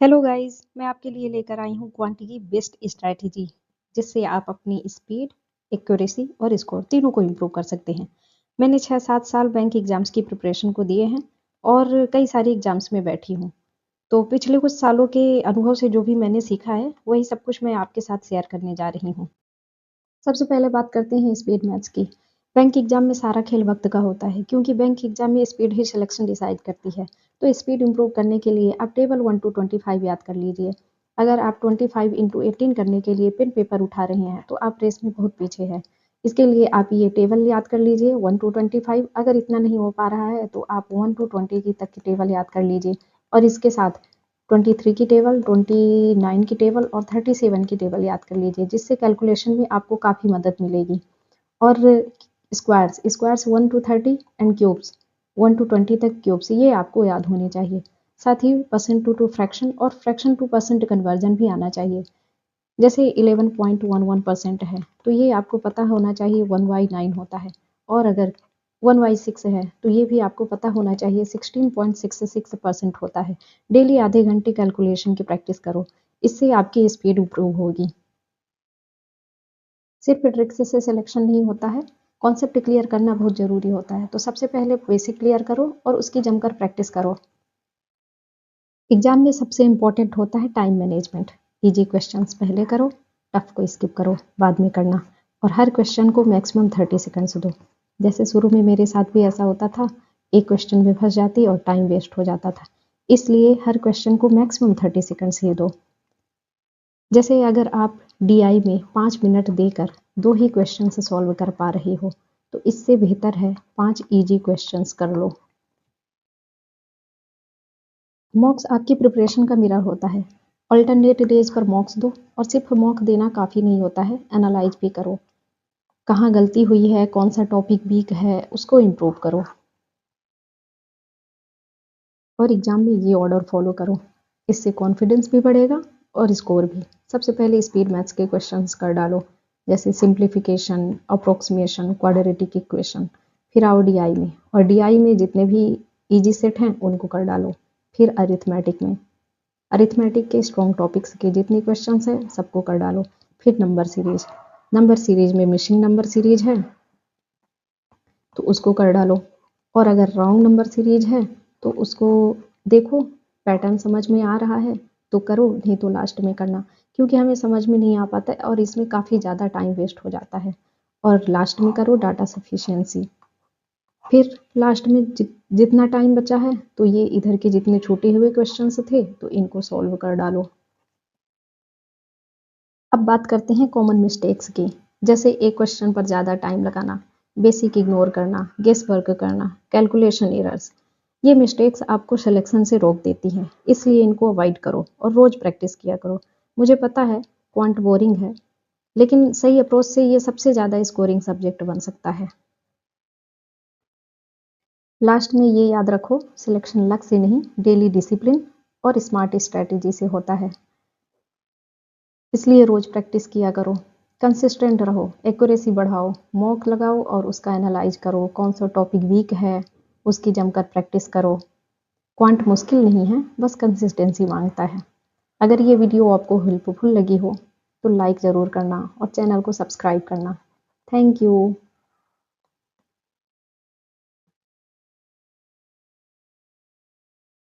Hello guys, मैं आपके लिए लेकर आई हूँ क्वांटी की बेस्ट स्ट्रैटेजी जिससे आप अपनी स्पीड, एक्यूरेसी और स्कोर तीनों को इम्प्रूव कर सकते हैं। मैंने 6-7 साल बैंक एग्जाम्स की प्रिपरेशन को दिए हैं और कई सारी एग्जाम्स में बैठी हूँ। तो पिछले कुछ सालों के अनुभव से जो भी मैंने सीखा है वही सब कुछ मैं आपके साथ शेयर करने जा रही हूँ। सबसे पहले बात करते हैं स्पीड मैथ्स की। बैंक एग्जाम में सारा खेल वक्त का होता है क्योंकि बैंक एग्जाम में स्पीड ही सिलेक्शन डिसाइड करती है। तो स्पीड इंप्रूव करने के लिए आप टेबल 1 to 25 याद कर लीजिए। अगर आप 25 इंटू 18 करने के लिए पेन पेपर उठा रहे हैं तो आप रेस में बहुत पीछे हैं। इसके लिए आप ये टेबल याद कर लीजिए 1 to 25। अगर इतना नहीं हो पा रहा है तो आप 1 to 20 की तक की टेबल याद कर लीजिए और इसके साथ 23 की टेबल, 29 की टेबल और 37 की टेबल याद कर लीजिए जिससे कैलकुलेशन में आपको काफ़ी मदद मिलेगी। और squares 1 to 30 and cubes 1 to 20 तक क्यूब्स ये आपको याद होने चाहिए। साथ ही परसेंट टू फ्रैक्शन और फ्रैक्शन टू परसेंट कन्वर्जन भी आना चाहिए। जैसे 11.11% है तो ये आपको पता होना चाहिए 1/9 होता है। और अगर 1/6 है तो ये भी आपको पता होना चाहिए 16.66% होता है। डेली आधे घंटे कैलकुलेशन की प्रैक्टिस करो, इससे आपकी स्पीड इंप्रूव होगी। सिर्फ ट्रिक्स से सिलेक्शन नहीं होता है, कॉन्सेप्ट क्लियर करना बहुत ज़रूरी होता है। तो सबसे पहले बेसिक क्लियर करो और उसकी जमकर प्रैक्टिस करो। एग्जाम में सबसे इम्पोर्टेंट होता है टाइम मैनेजमेंट। इजी क्वेश्चंस पहले करो, टफ को स्किप करो बाद में करना। और हर क्वेश्चन को मैक्सिमम 30 सेकंड्स दो। जैसे शुरू में मेरे साथ भी ऐसा होता था, एक क्वेश्चन में फंस जाती और टाइम वेस्ट हो जाता था। इसलिए हर क्वेश्चन को मैक्सिमम 30 सेकंड्स ही दो। जैसे अगर आप डीआई में 5 मिनट देकर 2 ही क्वेश्चन सॉल्व कर पा रहे हो तो इससे बेहतर है 5 इजी क्वेश्चंस कर लो। मॉक्स आपकी प्रिपरेशन का मिरर होता है। अल्टरनेट डेज पर मॉक्स दो और सिर्फ मॉक देना काफ़ी नहीं होता है, एनालाइज भी करो। कहाँ गलती हुई है, कौन सा टॉपिक वीक है, उसको इम्प्रूव करो। और एग्जाम में ये ऑर्डर फॉलो करो, इससे कॉन्फिडेंस भी बढ़ेगा और स्कोर भी। सबसे पहले स्पीड मैथ्स के क्वेश्चंस कर डालो, जैसे सिंप्लीफिकेशन, अप्रोक्सीमेशन, क्वाड्रेटिक इक्वेशन। फिर आओ डीआई में, और डीआई में जितने भी इजी सेट हैं उनको कर डालो। फिर अरिथमेटिक में, अरिथमेटिक के स्ट्रॉन्ग टॉपिक्स के जितने क्वेश्चंस हैं सबको कर डालो। फिर नंबर सीरीज में मिसिंग नंबर सीरीज है तो उसको कर डालो। और अगर रॉन्ग नंबर सीरीज है तो उसको देखो, पैटर्न समझ में आ रहा है तो करो, नहीं तो लास्ट में करना। क्योंकि हमें समझ में नहीं आ पाता है और इसमें काफ़ी ज़्यादा टाइम वेस्ट हो जाता है। और लास्ट में करो डाटा सफिशिएंसी। फिर लास्ट में जितना टाइम बचा है तो ये इधर के जितने छूटे हुए क्वेश्चंस थे तो इनको सॉल्व कर डालो। अब बात करते हैं कॉमन मिस्टेक्स की, जैसे एक क्वेश्चन पर ज़्यादा टाइम लगाना, बेसिक इग्नोर करना, गेस वर्क करना, कैलकुलेशन एरर्स। ये मिस्टेक्स आपको सिलेक्शन से रोक देती हैं, इसलिए इनको अवॉइड करो और रोज़ प्रैक्टिस किया करो। मुझे पता है क्वांट बोरिंग है, लेकिन सही अप्रोच से ये सबसे ज़्यादा स्कोरिंग सब्जेक्ट बन सकता है। लास्ट में ये याद रखो, सिलेक्शन लक से नहीं, डेली डिसिप्लिन और स्मार्ट स्ट्रैटेजी से होता है। इसलिए रोज़ प्रैक्टिस किया करो, कंसिस्टेंट रहो, एक्यूरेसी बढ़ाओ, मॉक लगाओ और उसका एनालाइज करो, कौन सा टॉपिक वीक है उसकी जमकर प्रैक्टिस करो। क्वांट मुश्किल नहीं है, बस कंसिस्टेंसी मांगता है। अगर ये वीडियो आपको हेल्पफुल लगी हो तो लाइक ज़रूर करना और चैनल को सब्सक्राइब करना। Thank you.